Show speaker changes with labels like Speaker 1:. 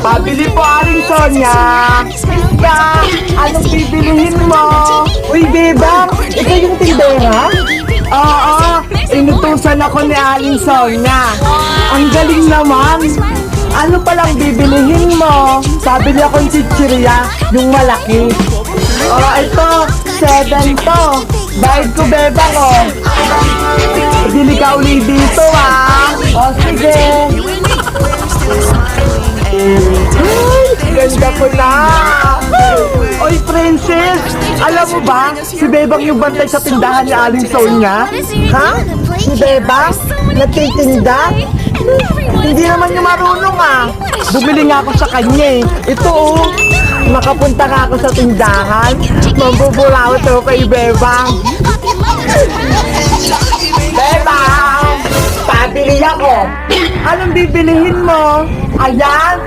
Speaker 1: Pabili po, Aling Sonia. Ka, anong bibilihin mo? Uy, Bebang, ikaw yung tindera? Oo, inutusan ako ni Aling Sonia. Ang galing naman. Ano palang bibilihin mo? Sabi niya kong chichirya, yung malaki. Ito, 7 to. Bayad ko, Bebang, oh. Bili ka uli dito, ah. Sige. Ganda ko na! Oy, Princess! Alam mo ba, si Bebang yung bantay sa tindahan ni Aling Sonia? Ha? Si Bebang? Nagtitinda? Hindi naman niya marunong, ah. Bumili nga ako sa kanya, eh. Ito, oh. Makapunta nga ako sa tindahan. Mambubulawat ako kay Bebang. Bebang! Pabili ako! Anong bibilihin mo? Ayan!